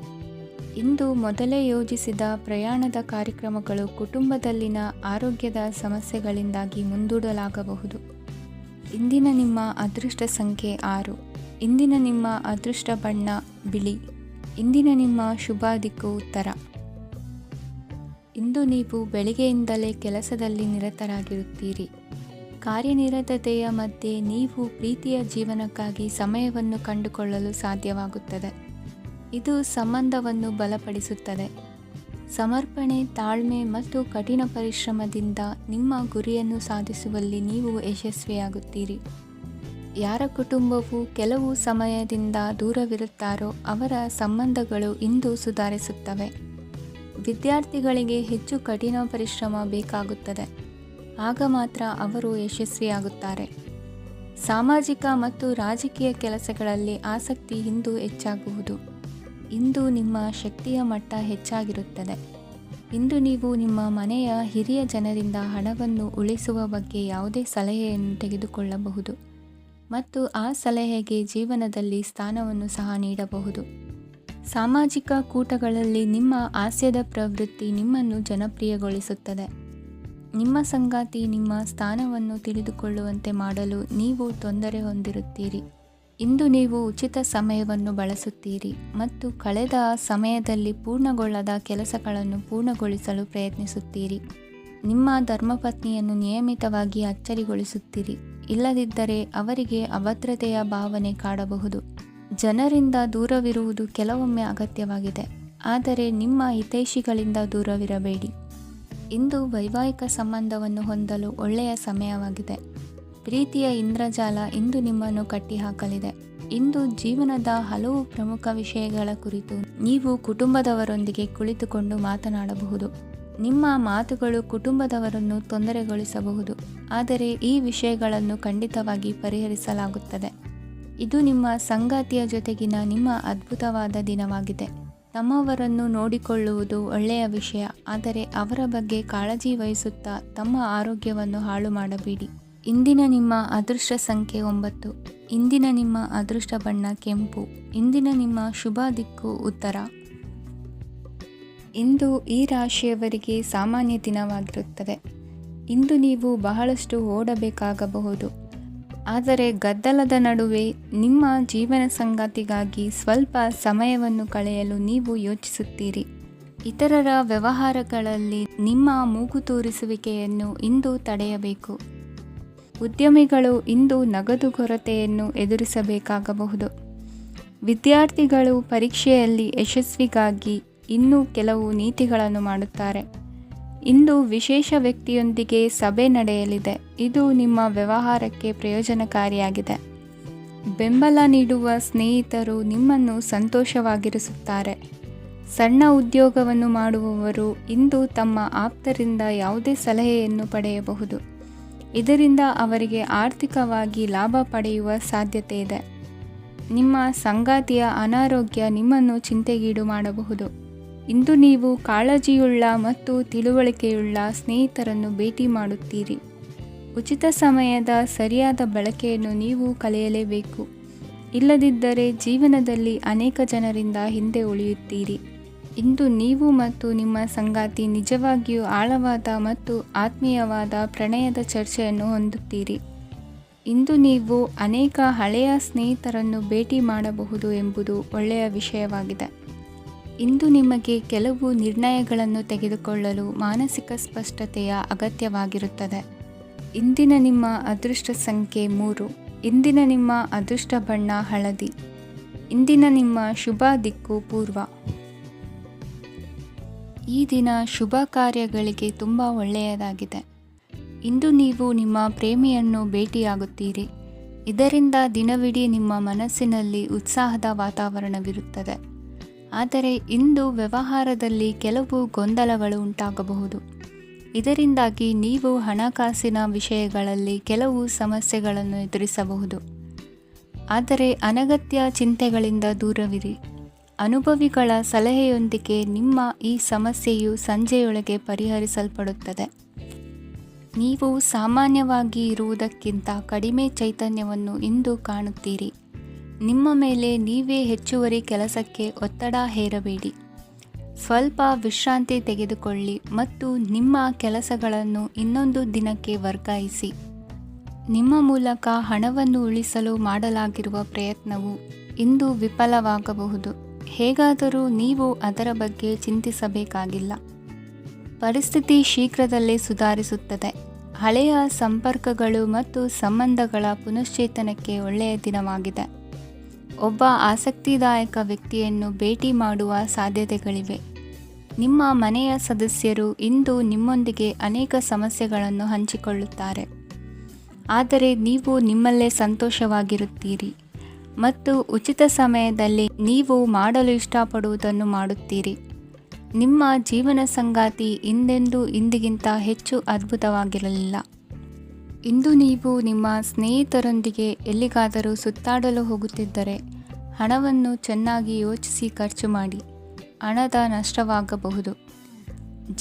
ಇಂದು ಮೊದಲೇ ಯೋಜಿಸಿದ ಪ್ರಯಾಣದ ಕಾರ್ಯಕ್ರಮಗಳು ಕುಟುಂಬದಲ್ಲಿನ ಆರೋಗ್ಯದ ಸಮಸ್ಯೆಗಳಿಂದಾಗಿ ಮುಂದೂಡಲಾಗಬಹುದು. ಇಂದಿನ ನಿಮ್ಮ ಅದೃಷ್ಟ ಸಂಖ್ಯೆ 6. ಇಂದಿನ ನಿಮ್ಮ ಅದೃಷ್ಟ ಬಣ್ಣ ಬಿಳಿ. ಇಂದಿನ ನಿಮ್ಮ ಶುಭ ದಿಕ್ಕು ಉತ್ತರ. ಇಂದು ನೀವು ಬೆಳಿಗ್ಗೆಯಿಂದಲೇ ಕೆಲಸದಲ್ಲಿ ನಿರತರಾಗಿರುತ್ತೀರಿ. ಕಾರ್ಯನಿರತತೆಯ ಮಧ್ಯೆ ನೀವು ಪ್ರೀತಿಯ ಜೀವನಕ್ಕಾಗಿ ಸಮಯವನ್ನು ಕಂಡುಕೊಳ್ಳಲು ಸಾಧ್ಯವಾಗುತ್ತದೆ. ಇದು ಸಂಬಂಧವನ್ನು ಬಲಪಡಿಸುತ್ತದೆ. ಸಮರ್ಪಣೆ, ತಾಳ್ಮೆ ಮತ್ತು ಕಠಿಣ ಪರಿಶ್ರಮದಿಂದ ನಿಮ್ಮ ಗುರಿಯನ್ನು ಸಾಧಿಸುವಲ್ಲಿ ನೀವು ಯಶಸ್ವಿಯಾಗುತ್ತೀರಿ. ಯಾರ ಕುಟುಂಬವು ಕೆಲವು ಸಮಯದಿಂದ ದೂರವಿರುತ್ತಾರೋ ಅವರ ಸಂಬಂಧಗಳು ಇಂದು ಸುಧಾರಿಸುತ್ತವೆ. ವಿದ್ಯಾರ್ಥಿಗಳಿಗೆ ಹೆಚ್ಚು ಕಠಿಣ ಪರಿಶ್ರಮ ಬೇಕಾಗುತ್ತದೆ. ಆಗ ಮಾತ್ರ ಅವರು ಯಶಸ್ವಿಯಾಗುತ್ತಾರೆ. ಸಾಮಾಜಿಕ ಮತ್ತು ರಾಜಕೀಯ ಕೆಲಸಗಳಲ್ಲಿ ಆಸಕ್ತಿ ಇಂದು ಹೆಚ್ಚಾಗುವುದು. ಇಂದು ನಿಮ್ಮ ಶಕ್ತಿಯ ಮಟ್ಟ ಹೆಚ್ಚಾಗಿರುತ್ತದೆ. ಇಂದು ನೀವು ನಿಮ್ಮ ಮನೆಯ ಹಿರಿಯ ಜನರಿಂದ ಹಣವನ್ನು ಉಳಿಸುವ ಬಗ್ಗೆ ಯಾವುದೇ ಸಲಹೆಯನ್ನು ತೆಗೆದುಕೊಳ್ಳಬಹುದು ಮತ್ತು ಆ ಸಲಹೆಗೆ ಜೀವನದಲ್ಲಿ ಸ್ಥಾನವನ್ನು ಸಹ ನೀಡಬಹುದು. ಸಾಮಾಜಿಕ ಕೂಟಗಳಲ್ಲಿ ನಿಮ್ಮ ಹಾಸ್ಯದ ಪ್ರವೃತ್ತಿ ನಿಮ್ಮನ್ನು ಜನಪ್ರಿಯಗೊಳಿಸುತ್ತದೆ. ನಿಮ್ಮ ಸಂಗಾತಿ ನಿಮ್ಮ ಸ್ಥಾನವನ್ನು ತಿಳಿದುಕೊಳ್ಳುವಂತೆ ಮಾಡಲು ನೀವು ತೊಂದರೆ ಹೊಂದಿರುತ್ತೀರಿ. ಇಂದು ನೀವು ಉಚಿತ ಸಮಯವನ್ನು ಬಳಸುತ್ತೀರಿ ಮತ್ತು ಕಳೆದ ಸಮಯದಲ್ಲಿ ಪೂರ್ಣಗೊಳ್ಳದ ಕೆಲಸಗಳನ್ನು ಪೂರ್ಣಗೊಳಿಸಲು ಪ್ರಯತ್ನಿಸುತ್ತೀರಿ. ನಿಮ್ಮ ಧರ್ಮಪತ್ನಿಯನ್ನು ನಿಯಮಿತವಾಗಿ ಅಚ್ಚರಿಗೊಳಿಸುತ್ತೀರಿ. ಇಲ್ಲದಿದ್ದರೆ ಅವರಿಗೆ ಅಭದ್ರತೆಯ ಭಾವನೆ ಕಾಡಬಹುದು. ಜನರಿಂದ ದೂರವಿರುವುದು ಕೆಲವೊಮ್ಮೆ ಅಗತ್ಯವಾಗಿದೆ, ಆದರೆ ನಿಮ್ಮ ಹಿತೈಷಿಗಳಿಂದ ದೂರವಿರಬೇಡಿ. ಇಂದು ವೈವಾಹಿಕ ಸಂಬಂಧವನ್ನು ಹೊಂದಲು ಒಳ್ಳೆಯ ಸಮಯವಾಗಿದೆ. ಪ್ರೀತಿಯ ಇಂದ್ರಜಾಲ ಇಂದು ನಿಮ್ಮನ್ನು ಕಟ್ಟಿಹಾಕಲಿದೆ. ಇಂದು ಜೀವನದ ಹಲವು ಪ್ರಮುಖ ವಿಷಯಗಳ ಕುರಿತು ನೀವು ಕುಟುಂಬದವರೊಂದಿಗೆ ಕುಳಿತುಕೊಂಡು ಮಾತನಾಡಬಹುದು. ನಿಮ್ಮ ಮಾತುಗಳು ಕುಟುಂಬದವರನ್ನು ತೊಂದರೆಗೊಳಿಸಬಹುದು, ಆದರೆ ಈ ವಿಷಯಗಳನ್ನು ಖಂಡಿತವಾಗಿ ಪರಿಹರಿಸಲಾಗುತ್ತದೆ. ಇದು ನಿಮ್ಮ ಸಂಗಾತಿಯ ಜೊತೆಗಿನ ನಿಮ್ಮ ಅದ್ಭುತವಾದ ದಿನವಾಗಿದೆ. ತಮ್ಮವರನ್ನು ನೋಡಿಕೊಳ್ಳುವುದು ಒಳ್ಳೆಯ ವಿಷಯ, ಆದರೆ ಅವರ ಬಗ್ಗೆ ಕಾಳಜಿ ವಹಿಸುತ್ತಾ ತಮ್ಮ ಆರೋಗ್ಯವನ್ನು ಹಾಳು ಮಾಡಬೇಡಿ. ಇಂದಿನ ನಿಮ್ಮ ಅದೃಷ್ಟ ಸಂಖ್ಯೆ 9. ಇಂದಿನ ನಿಮ್ಮ ಅದೃಷ್ಟ ಬಣ್ಣ ಕೆಂಪು. ಇಂದಿನ ನಿಮ್ಮ ಶುಭ ದಿಕ್ಕು ಉತ್ತರ. ಇಂದು ಈ ರಾಶಿಯವರಿಗೆ ಸಾಮಾನ್ಯ ದಿನವಾಗಿರುತ್ತದೆ. ಇಂದು ನೀವು ಬಹಳಷ್ಟು ಓಡಬೇಕಾಗಬಹುದು, ಆದರೆ ಗದ್ದಲದ ನಡುವೆ ನಿಮ್ಮ ಜೀವನ ಸಂಗಾತಿಗಾಗಿ ಸ್ವಲ್ಪ ಸಮಯವನ್ನು ಕಳೆಯಲು ನೀವು ಯೋಚಿಸುತ್ತೀರಿ. ಇತರರ ವ್ಯವಹಾರಗಳಲ್ಲಿ ನಿಮ್ಮ ಮೂಗು ತೂರಿಸುವಿಕೆಯನ್ನು ಇಂದು ತಡೆಯಬೇಕು. ಉದ್ಯಮಿಗಳು ಇಂದು ನಗದು ಕೊರತೆಯನ್ನು ಎದುರಿಸಬೇಕಾಗಬಹುದು. ವಿದ್ಯಾರ್ಥಿಗಳು ಪರೀಕ್ಷೆಯಲ್ಲಿ ಯಶಸ್ವಿಗಾಗಿ ಇನ್ನೂ ಕೆಲವು ನೀತಿಗಳನ್ನು ಮಾಡುತ್ತಾರೆ. ಇಂದು ವಿಶೇಷ ವ್ಯಕ್ತಿಯೊಂದಿಗೆ ಸಭೆ ನಡೆಯಲಿದೆ. ಇದು ನಿಮ್ಮ ವ್ಯವಹಾರಕ್ಕೆ ಪ್ರಯೋಜನಕಾರಿಯಾಗಿದೆ. ಬೆಂಬಲ ನೀಡುವ ಸ್ನೇಹಿತರು ನಿಮ್ಮನ್ನು ಸಂತೋಷವಾಗಿರಿಸುತ್ತಾರೆ. ಸಣ್ಣ ಉದ್ಯೋಗವನ್ನು ಮಾಡುವವರು ಇಂದು ತಮ್ಮ ಆಪ್ತರಿಂದ ಯಾವುದೇ ಸಲಹೆಯನ್ನು ಪಡೆಯಬಹುದು. ಇದರಿಂದ ಅವರಿಗೆ ಆರ್ಥಿಕವಾಗಿ ಲಾಭ ಪಡೆಯುವ ಸಾಧ್ಯತೆ ಇದೆ. ನಿಮ್ಮ ಸಂಗಾತಿಯ ಅನಾರೋಗ್ಯ ನಿಮ್ಮನ್ನು ಚಿಂತೆಗೀಡು ಮಾಡಬಹುದು. ಇಂದು ನೀವು ಕಾಳಜಿಯುಳ್ಳ ಮತ್ತು ತಿಳುವಳಿಕೆಯುಳ್ಳ ಸ್ನೇಹಿತರನ್ನು ಭೇಟಿ ಮಾಡುತ್ತೀರಿ. ಉಚಿತ ಸಮಯದ ಸರಿಯಾದ ಬಳಕೆಯನ್ನು ನೀವು ಕಲಿಯಲೇಬೇಕು. ಇಲ್ಲದಿದ್ದರೆ ಜೀವನದಲ್ಲಿ ಅನೇಕ ಜನರಿಂದ ಹಿಂದೆ ಉಳಿಯುತ್ತೀರಿ. ಇಂದು ನೀವು ಮತ್ತು ನಿಮ್ಮ ಸಂಗಾತಿ ನಿಜವಾಗಿಯೂ ಆಳವಾದ ಮತ್ತು ಆತ್ಮೀಯವಾದ ಪ್ರಣಯದ ಚರ್ಚೆಯನ್ನು ಹೊಂದುತ್ತೀರಿ. ಇಂದು ನೀವು ಅನೇಕ ಹಳೆಯ ಸ್ನೇಹಿತರನ್ನು ಭೇಟಿ ಮಾಡಬಹುದು ಎಂಬುದು ಒಳ್ಳೆಯ ವಿಷಯವಾಗಿದೆ. ಇಂದು ನಿಮಗೆ ಕೆಲವು ನಿರ್ಣಯಗಳನ್ನು ತೆಗೆದುಕೊಳ್ಳಲು ಮಾನಸಿಕ ಸ್ಪಷ್ಟತೆಯ ಅಗತ್ಯವಾಗಿರುತ್ತದೆ. ಇಂದಿನ ನಿಮ್ಮ ಅದೃಷ್ಟ ಸಂಖ್ಯೆ 3. ಇಂದಿನ ನಿಮ್ಮ ಅದೃಷ್ಟ ಬಣ್ಣ ಹಳದಿ. ಇಂದಿನ ನಿಮ್ಮ ಶುಭ ದಿಕ್ಕು ಪೂರ್ವ. ಈ ದಿನ ಶುಭ ಕಾರ್ಯಗಳಿಗೆ ತುಂಬ ಒಳ್ಳೆಯದಾಗಿದೆ. ಇಂದು ನೀವು ನಿಮ್ಮ ಪ್ರೇಮಿಯನ್ನು ಭೇಟಿಯಾಗುತ್ತೀರಿ. ಇದರಿಂದ ದಿನವಿಡೀ ನಿಮ್ಮ ಮನಸ್ಸಿನಲ್ಲಿ ಉತ್ಸಾಹದ ವಾತಾವರಣವಿರುತ್ತದೆ. ಆದರೆ ಇಂದು ವ್ಯವಹಾರದಲ್ಲಿ ಕೆಲವು ಗೊಂದಲಗಳು ಉಂಟಾಗಬಹುದು. ಇದರಿಂದಾಗಿ ನೀವು ಹಣಕಾಸಿನ ವಿಷಯಗಳಲ್ಲಿ ಕೆಲವು ಸಮಸ್ಯೆಗಳನ್ನು ಎದುರಿಸಬಹುದು. ಆದರೆ ಅನಗತ್ಯ ಚಿಂತೆಗಳಿಂದ ದೂರವಿರಿ. ಅನುಭವಿಗಳ ಸಲಹೆಯೊಂದಿಗೆ ನಿಮ್ಮ ಈ ಸಮಸ್ಯೆಯು ಸಂಜೆಯೊಳಗೆ ಪರಿಹರಿಸಲ್ಪಡುತ್ತದೆ. ನೀವು ಸಾಮಾನ್ಯವಾಗಿ ಇರುವುದಕ್ಕಿಂತ ಕಡಿಮೆ ಚೈತನ್ಯವನ್ನು ಇಂದು ಕಾಣುತ್ತೀರಿ. ನಿಮ್ಮ ಮೇಲೆ ನೀವೇ ಹೆಚ್ಚುವರಿ ಕೆಲಸಕ್ಕೆ ಒತ್ತಡ ಹೇರಬೇಡಿ. ಸ್ವಲ್ಪ ವಿಶ್ರಾಂತಿ ತೆಗೆದುಕೊಳ್ಳಿ ಮತ್ತು ನಿಮ್ಮ ಕೆಲಸಗಳನ್ನು ಇನ್ನೊಂದು ದಿನಕ್ಕೆ ವರ್ಗಾಯಿಸಿ. ನಿಮ್ಮ ಮೂಲಕ ಹಣವನ್ನು ಉಳಿಸಲು ಮಾಡಲಾಗಿರುವ ಪ್ರಯತ್ನವು ಇಂದು ವಿಫಲವಾಗಬಹುದು. ಹೇಗಾದರೂ ನೀವು ಅದರ ಬಗ್ಗೆ ಚಿಂತಿಸಬೇಕಾಗಿಲ್ಲ. ಪರಿಸ್ಥಿತಿ ಶೀಘ್ರದಲ್ಲೇ ಸುಧಾರಿಸುತ್ತದೆ. ಹಳೆಯ ಸಂಪರ್ಕಗಳು ಮತ್ತು ಸಂಬಂಧಗಳ ಪುನಶ್ಚೇತನಕ್ಕೆ ಒಳ್ಳೆಯ ದಿನವಾಗಿದೆ. ಒಬ್ಬ ಆಸಕ್ತಿದಾಯಕ ವ್ಯಕ್ತಿಯನ್ನು ಭೇಟಿ ಮಾಡುವ ಸಾಧ್ಯತೆಗಳಿವೆ. ನಿಮ್ಮ ಮನೆಯ ಸದಸ್ಯರು ಇಂದು ನಿಮ್ಮೊಂದಿಗೆ ಅನೇಕ ಸಮಸ್ಯೆಗಳನ್ನು ಹಂಚಿಕೊಳ್ಳುತ್ತಾರೆ. ಆದರೆ ನೀವು ನಿಮ್ಮಲ್ಲೇ ಸಂತೋಷವಾಗಿರುತ್ತೀರಿ ಮತ್ತು ಉಚಿತ ಸಮಯದಲ್ಲಿ ನೀವು ಮಾಡಲು ಇಷ್ಟಪಡುವುದನ್ನು ಮಾಡುತ್ತೀರಿ. ನಿಮ್ಮ ಜೀವನ ಸಂಗಾತಿ ಇಂದೆಂದೂ ಇಂದಿಗಿಂತ ಹೆಚ್ಚು ಅದ್ಭುತವಾಗಿರಲಿಲ್ಲ. ಇಂದು ನೀವು ನಿಮ್ಮ ಸ್ನೇಹಿತರೊಂದಿಗೆ ಎಲ್ಲಿಗಾದರೂ ಸುತ್ತಾಡಲು ಹೋಗುತ್ತಿದ್ದರೆ ಹಣವನ್ನು ಚೆನ್ನಾಗಿ ಯೋಚಿಸಿ ಖರ್ಚು ಮಾಡಿ. ಹಣದ ನಷ್ಟವಾಗಬಹುದು.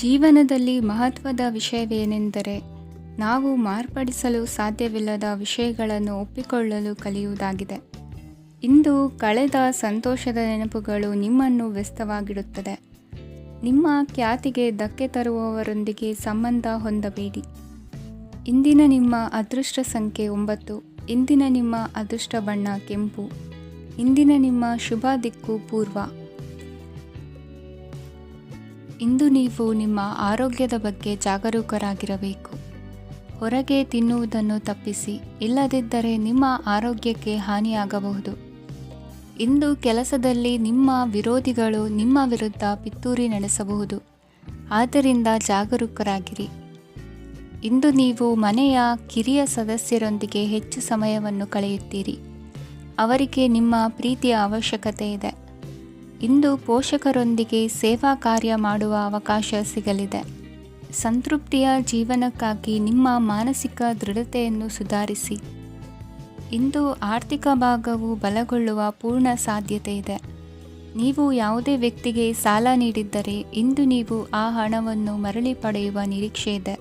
ಜೀವನದಲ್ಲಿ ಮಹತ್ವದ ವಿಷಯವೇನೆಂದರೆ ನಾವು ಮಾರ್ಪಡಿಸಲು ಸಾಧ್ಯವಿಲ್ಲದ ವಿಷಯಗಳನ್ನು ಒಪ್ಪಿಕೊಳ್ಳಲು ಕಲಿಯುವುದಾಗಿದೆ. ಇಂದು ಕಳೆದ ಸಂತೋಷದ ನೆನಪುಗಳು ನಿಮ್ಮನ್ನು ವ್ಯಸ್ತವಾಗಿಡುತ್ತದೆ. ನಿಮ್ಮ ಖ್ಯಾತಿಗೆ ಧಕ್ಕೆ ತರುವವರೊಂದಿಗೆ ಸಂಬಂಧ ಹೊಂದಬೇಡಿ. ಇಂದಿನ ನಿಮ್ಮ ಅದೃಷ್ಟ ಸಂಖ್ಯೆ 9. ಇಂದಿನ ನಿಮ್ಮ ಅದೃಷ್ಟ ಬಣ್ಣ ಕೆಂಪು. ಇಂದಿನ ನಿಮ್ಮ ಶುಭ ದಿಕ್ಕು ಪೂರ್ವ. ಇಂದು ನೀವು ನಿಮ್ಮ ಆರೋಗ್ಯದ ಬಗ್ಗೆ ಜಾಗರೂಕರಾಗಿರಬೇಕು. ಹೊರಗೆ ತಿನ್ನುವುದನ್ನು ತಪ್ಪಿಸಿ. ಇಲ್ಲದಿದ್ದರೆ ನಿಮ್ಮ ಆರೋಗ್ಯಕ್ಕೆ ಹಾನಿಯಾಗಬಹುದು. ಇಂದು ಕೆಲಸದಲ್ಲಿ ನಿಮ್ಮ ವಿರೋಧಿಗಳು ನಿಮ್ಮ ವಿರುದ್ಧ ಪಿತೂರಿ ನಡೆಸಬಹುದು. ಆದ್ದರಿಂದ ಜಾಗರೂಕರಾಗಿರಿ. ಇಂದು ನೀವು ಮನೆಯ ಕಿರಿಯ ಸದಸ್ಯರೊಂದಿಗೆ ಹೆಚ್ಚು ಸಮಯವನ್ನು ಕಳೆಯುತ್ತೀರಿ. ಅವರಿಗೆ ನಿಮ್ಮ ಪ್ರೀತಿಯ ಅವಶ್ಯಕತೆ ಇದೆ. ಇಂದು ಪೋಷಕರೊಂದಿಗೆ ಸೇವಾ ಕಾರ್ಯ ಮಾಡುವ ಅವಕಾಶ ಸಿಗಲಿದೆ. ಸಂತೃಪ್ತಿಯ ಜೀವನಕ್ಕಾಗಿ ನಿಮ್ಮ ಮಾನಸಿಕ ದೃಢತೆಯನ್ನು ಸುಧಾರಿಸಿ. ಇಂದು ಆರ್ಥಿಕ ಭಾಗವು ಬಲಗೊಳ್ಳುವ ಪೂರ್ಣ ಸಾಧ್ಯತೆ ಇದೆ. ನೀವು ಯಾವುದೇ ವ್ಯಕ್ತಿಗೆ ಸಾಲ ನೀಡಿದ್ದರೆ ಇಂದು ನೀವು ಆ ಹಣವನ್ನು ಮರಳಿ ಪಡೆಯುವ ನಿರೀಕ್ಷೆ ಇದೆ.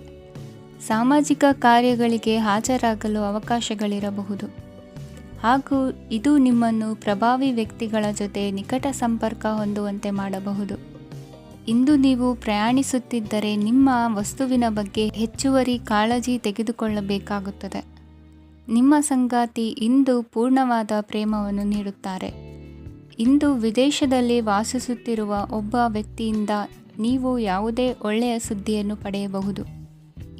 ಸಾಮಾಜಿಕ ಕಾರ್ಯಗಳಿಗೆ ಹಾಜರಾಗಲು ಅವಕಾಶಗಳಿರಬಹುದು ಹಾಗೂ ಇದು ನಿಮ್ಮನ್ನು ಪ್ರಭಾವಿ ವ್ಯಕ್ತಿಗಳ ಜೊತೆ ನಿಕಟ ಸಂಪರ್ಕ ಹೊಂದುವಂತೆ ಮಾಡಬಹುದು. ಇಂದು ನೀವು ಪ್ರಯಾಣಿಸುತ್ತಿದ್ದರೆ ನಿಮ್ಮ ವಸ್ತುವಿನ ಬಗ್ಗೆ ಹೆಚ್ಚುವರಿ ಕಾಳಜಿ ತೆಗೆದುಕೊಳ್ಳಬೇಕಾಗುತ್ತದೆ. ನಿಮ್ಮ ಸಂಗಾತಿ ಇಂದು ಪೂರ್ಣವಾದ ಪ್ರೇಮವನ್ನು ನೀಡುತ್ತಾರೆ. ಇಂದು ವಿದೇಶದಲ್ಲಿ ವಾಸಿಸುತ್ತಿರುವ ಒಬ್ಬ ವ್ಯಕ್ತಿಯಿಂದ ನೀವು ಯಾವುದೇ ಒಳ್ಳೆಯ ಸುದ್ದಿಯನ್ನು ಪಡೆಯಬಹುದು.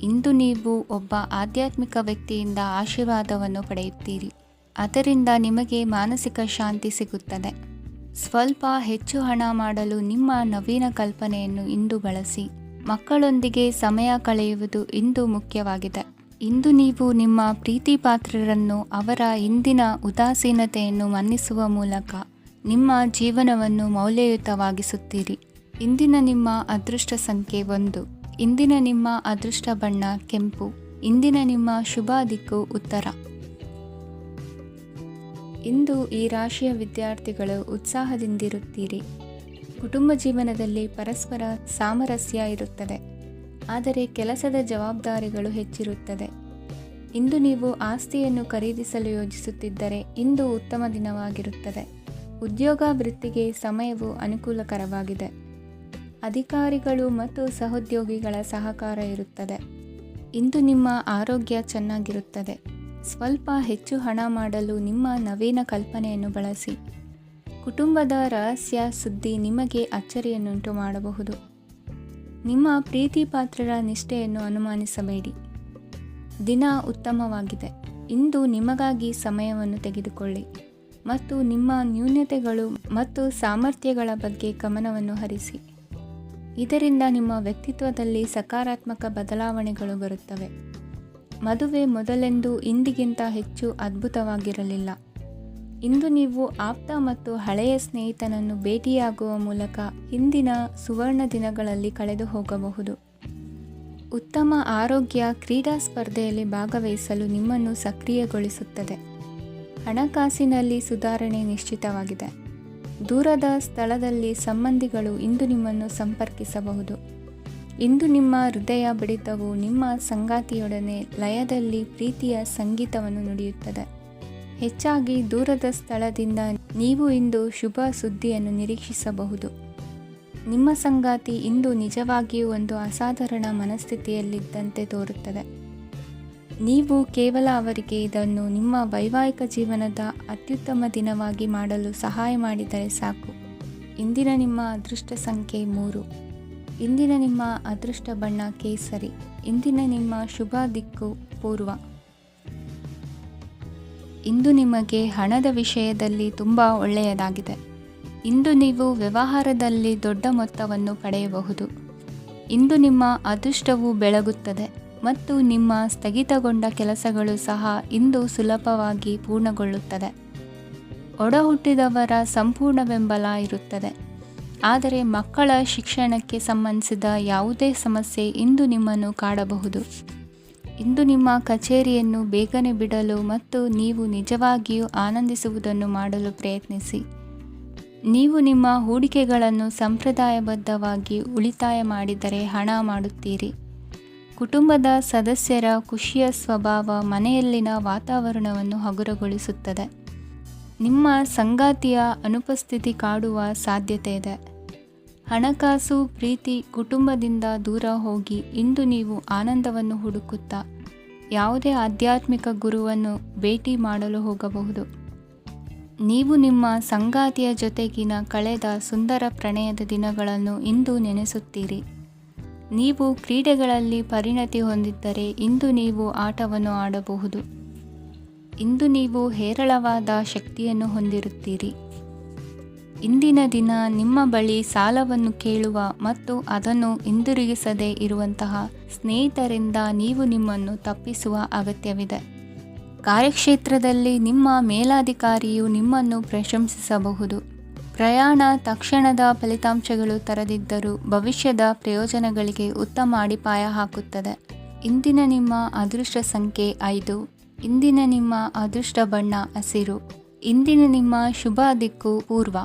ಇಂದು ನೀವು ಒಬ್ಬ ಆಧ್ಯಾತ್ಮಿಕ ವ್ಯಕ್ತಿಯಿಂದ ಆಶೀರ್ವಾದವನ್ನು ಪಡೆಯುತ್ತೀರಿ. ಅದರಿಂದ ನಿಮಗೆ ಮಾನಸಿಕ ಶಾಂತಿ ಸಿಗುತ್ತದೆ. ಸ್ವಲ್ಪ ಹೆಚ್ಚು ಹಣ ಮಾಡಲು ನಿಮ್ಮ ನವೀನ ಕಲ್ಪನೆಯನ್ನು ಇಂದು ಬಳಸಿ. ಮಕ್ಕಳೊಂದಿಗೆ ಸಮಯ ಕಳೆಯುವುದು ಇಂದು ಮುಖ್ಯವಾಗಿದೆ. ಇಂದು ನೀವು ನಿಮ್ಮ ಪ್ರೀತಿ ಪಾತ್ರರನ್ನು ಅವರ ಇಂದಿನ ಉದಾಸೀನತೆಯನ್ನು ಮನ್ನಿಸುವ ಮೂಲಕ ನಿಮ್ಮ ಜೀವನವನ್ನು ಮೌಲ್ಯಯುತವಾಗಿಸುತ್ತೀರಿ. ಇಂದಿನ ನಿಮ್ಮ ಅದೃಷ್ಟ ಸಂಖ್ಯೆ 1. ಇಂದಿನ ನಿಮ್ಮ ಅದೃಷ್ಟ ಬಣ್ಣ ಕೆಂಪು. ಇಂದಿನ ನಿಮ್ಮ ಶುಭ ದಿಕ್ಕು ಉತ್ತರ. ಇಂದು ಈ ರಾಶಿಯ ವಿದ್ಯಾರ್ಥಿಗಳು ಉತ್ಸಾಹದಿಂದಿರುತ್ತೀರಿ. ಕುಟುಂಬ ಜೀವನದಲ್ಲಿ ಪರಸ್ಪರ ಸಾಮರಸ್ಯ ಇರುತ್ತದೆ, ಆದರೆ ಕೆಲಸದ ಜವಾಬ್ದಾರಿಗಳು ಹೆಚ್ಚಿರುತ್ತದೆ. ಇಂದು ನೀವು ಆಸ್ತಿಯನ್ನು ಖರೀದಿಸಲು ಯೋಜಿಸುತ್ತಿದ್ದರೆ ಇಂದು ಉತ್ತಮ ದಿನವಾಗಿರುತ್ತದೆ. ಉದ್ಯೋಗ ವೃತ್ತಿಗೆ ಸಮಯವು ಅನುಕೂಲಕರವಾಗಿದೆ. ಅಧಿಕಾರಿಗಳು ಮತ್ತು ಸಹೋದ್ಯೋಗಿಗಳ ಸಹಕಾರ ಇರುತ್ತದೆ. ಇಂದು ನಿಮ್ಮ ಆರೋಗ್ಯ ಚೆನ್ನಾಗಿರುತ್ತದೆ. ಸ್ವಲ್ಪ ಹೆಚ್ಚು ಹಣ ಮಾಡಲು ನಿಮ್ಮ ನವೀನ ಕಲ್ಪನೆಯನ್ನು ಬಳಸಿ. ಕುಟುಂಬದ ರಹಸ್ಯ ಸುದ್ದಿ ನಿಮಗೆ ಅಚ್ಚರಿಯನ್ನುಂಟು ಮಾಡಬಹುದು. ನಿಮ್ಮ ಪ್ರೀತಿ ಪಾತ್ರರ ನಿಷ್ಠೆಯನ್ನು ಅನುಮಾನಿಸಬೇಡಿ. ದಿನ ಉತ್ತಮವಾಗಿದೆ. ಇಂದು ನಿಮಗಾಗಿ ಸಮಯವನ್ನು ತೆಗೆದುಕೊಳ್ಳಿ ಮತ್ತು ನಿಮ್ಮ ನ್ಯೂನತೆಗಳು ಮತ್ತು ಸಾಮರ್ಥ್ಯಗಳ ಬಗ್ಗೆ ಗಮನವನ್ನು ಹರಿಸಿ. ಇದರಿಂದ ನಿಮ್ಮ ವ್ಯಕ್ತಿತ್ವದಲ್ಲಿ ಸಕಾರಾತ್ಮಕ ಬದಲಾವಣೆಗಳು ಬರುತ್ತವೆ. ಮದುವೆ ಮೊದಲೆಂದೂ ಇಂದಿಗಿಂತ ಹೆಚ್ಚು ಅದ್ಭುತವಾಗಿರಲಿಲ್ಲ. ಇಂದು ನೀವು ಆಪ್ತ ಮತ್ತು ಹಳೆಯ ಸ್ನೇಹಿತನನ್ನು ಭೇಟಿಯಾಗುವ ಮೂಲಕ ಹಿಂದಿನ ಸುವರ್ಣ ದಿನಗಳಲ್ಲಿ ಕಳೆದು ಹೋಗಬಹುದು. ಉತ್ತಮ ಆರೋಗ್ಯ ಕ್ರೀಡಾ ಸ್ಪರ್ಧೆಯಲ್ಲಿ ಭಾಗವಹಿಸಲು ನಿಮ್ಮನ್ನು ಸಕ್ರಿಯಗೊಳಿಸುತ್ತದೆ. ಹಣಕಾಸಿನಲ್ಲಿ ಸುಧಾರಣೆ ನಿಶ್ಚಿತವಾಗಿದೆ. ದೂರದ ಸ್ಥಳದಲ್ಲಿ ಸಂಬಂಧಿಗಳು ಇಂದು ನಿಮ್ಮನ್ನು ಸಂಪರ್ಕಿಸಬಹುದು. ಇಂದು ನಿಮ್ಮ ಹೃದಯ ಬಡಿತವು ನಿಮ್ಮ ಸಂಗಾತಿಯೊಡನೆ ಲಯದಲ್ಲಿ ಪ್ರೀತಿಯ ಸಂಗೀತವನ್ನು ನುಡಿಯುತ್ತದೆ. ಹೆಚ್ಚಾಗಿ ದೂರದ ಸ್ಥಳದಿಂದ ನೀವು ಇಂದು ಶುಭ ಸುದ್ದಿಯನ್ನು ನಿರೀಕ್ಷಿಸಬಹುದು. ನಿಮ್ಮ ಸಂಗಾತಿ ಇಂದು ನಿಜವಾಗಿಯೂ ಒಂದು ಅಸಾಧಾರಣ ಮನಸ್ಥಿತಿಯಲ್ಲಿದ್ದಂತೆ ತೋರುತ್ತದೆ. ನೀವು ಕೇವಲ ಅವರಿಗೆ ಇದನ್ನು ನಿಮ್ಮ ವೈವಾಹಿಕ ಜೀವನದ ಅತ್ಯುತ್ತಮ ದಿನವಾಗಿ ಮಾಡಲು ಸಹಾಯ ಮಾಡಿದರೆ ಸಾಕು. ಇಂದಿನ ನಿಮ್ಮ ಅದೃಷ್ಟ ಸಂಖ್ಯೆ 3. ಇಂದಿನ ನಿಮ್ಮ ಅದೃಷ್ಟ ಬಣ್ಣ ಕೇಸರಿ. ಇಂದಿನ ನಿಮ್ಮ ಶುಭ ದಿಕ್ಕು ಪೂರ್ವ. ಇಂದು ನಿಮಗೆ ಹಣದ ವಿಷಯದಲ್ಲಿ ತುಂಬ ಒಳ್ಳೆಯದಾಗಿದೆ. ಇಂದು ನೀವು ವ್ಯವಹಾರದಲ್ಲಿ ದೊಡ್ಡ ಮೊತ್ತವನ್ನು ಪಡೆಯಬಹುದು. ಇಂದು ನಿಮ್ಮ ಅದೃಷ್ಟವು ಬೆಳಗುತ್ತದೆ ಮತ್ತು ನಿಮ್ಮ ಸ್ಥಗಿತಗೊಂಡ ಕೆಲಸಗಳು ಸಹ ಇಂದು ಸುಲಭವಾಗಿ ಪೂರ್ಣಗೊಳ್ಳುತ್ತದೆ. ಒಡಹುಟ್ಟಿದವರ ಸಂಪೂರ್ಣ ಬೆಂಬಲ ಇರುತ್ತದೆ. ಆದರೆ ಮಕ್ಕಳ ಶಿಕ್ಷಣಕ್ಕೆ ಸಂಬಂಧಿಸಿದ ಯಾವುದೇ ಸಮಸ್ಯೆ ಇಂದು ನಿಮ್ಮನ್ನು ಕಾಡಬಹುದು. ಇಂದು ನಿಮ್ಮ ಕಚೇರಿಯನ್ನು ಬೇಗನೆ ಬಿಡಲು ಮತ್ತು ನೀವು ನಿಜವಾಗಿಯೂ ಆನಂದಿಸುವುದನ್ನು ಮಾಡಲು ಪ್ರಯತ್ನಿಸಿ. ನೀವು ನಿಮ್ಮ ಹೂಡಿಕೆಗಳನ್ನು ಸಂಪ್ರದಾಯಬದ್ಧವಾಗಿ ಉಳಿತಾಯ ಮಾಡಿದರೆ ಹಣ ಮಾಡುತ್ತೀರಿ. ಕುಟುಂಬದ ಸದಸ್ಯರ ಖುಷಿಯ ಸ್ವಭಾವ ಮನೆಯಲ್ಲಿನ ವಾತಾವರಣವನ್ನು ಹಗುರಗೊಳಿಸುತ್ತದೆ. ನಿಮ್ಮ ಸಂಗಾತಿಯ ಅನುಪಸ್ಥಿತಿ ಕಾಡುವ ಸಾಧ್ಯತೆ ಇದೆ. ಹಣಕಾಸು ಪ್ರೀತಿ ಕುಟುಂಬದಿಂದ ದೂರ ಹೋಗಿ ಇಂದು ನೀವು ಆನಂದವನ್ನು ಹುಡುಕುತ್ತಾ ಯಾವುದೇ ಆಧ್ಯಾತ್ಮಿಕ ಗುರುವನ್ನು ಭೇಟಿ ಮಾಡಲು ಹೋಗಬಹುದು. ನೀವು ನಿಮ್ಮ ಸಂಗಾತಿಯ ಜೊತೆಗಿನ ಕಳೆದ ಸುಂದರ ಪ್ರಣಯದ ದಿನಗಳನ್ನು ಇಂದು ನೆನೆಸುತ್ತೀರಿ. ನೀವು ಕ್ರೀಡೆಗಳಲ್ಲಿ ಪರಿಣತಿ ಹೊಂದಿದ್ದರೆ ಇಂದು ನೀವು ಆಟವನ್ನು ಆಡಬಹುದು. ಇಂದು ನೀವು ಹೇರಳವಾದ ಶಕ್ತಿಯನ್ನು ಹೊಂದಿರುತ್ತೀರಿ. ಇಂದಿನ ದಿನ ನಿಮ್ಮ ಬಳಿ ಸಾಲವನ್ನು ಕೇಳುವ ಮತ್ತು ಅದನ್ನು ಹಿಂದಿರುಗಿಸದೇ ಇರುವಂತಹ ಸ್ನೇಹಿತರಿಂದ ನೀವು ನಿಮ್ಮನ್ನು ತಪ್ಪಿಸುವ ಅಗತ್ಯವಿದೆ. ಕಾರ್ಯಕ್ಷೇತ್ರದಲ್ಲಿ ನಿಮ್ಮ ಮೇಲಾಧಿಕಾರಿಯು ನಿಮ್ಮನ್ನು ಪ್ರಶಂಸಿಸಬಹುದು. ಪ್ರಯಾಣ ತಕ್ಷಣದ ಫಲಿತಾಂಶಗಳು ತರದಿದ್ದರೂ ಭವಿಷ್ಯದ ಪ್ರಯೋಜನಗಳಿಗೆ ಉತ್ತಮ ಅಡಿಪಾಯ ಹಾಕುತ್ತದೆ. ಇಂದಿನ ನಿಮ್ಮ ಅದೃಷ್ಟ ಸಂಖ್ಯೆ 5. ಇಂದಿನ ನಿಮ್ಮ ಅದೃಷ್ಟ ಬಣ್ಣ ಹಸಿರು. ಇಂದಿನ ನಿಮ್ಮ ಶುಭ ದಿಕ್ಕು ಪೂರ್ವ.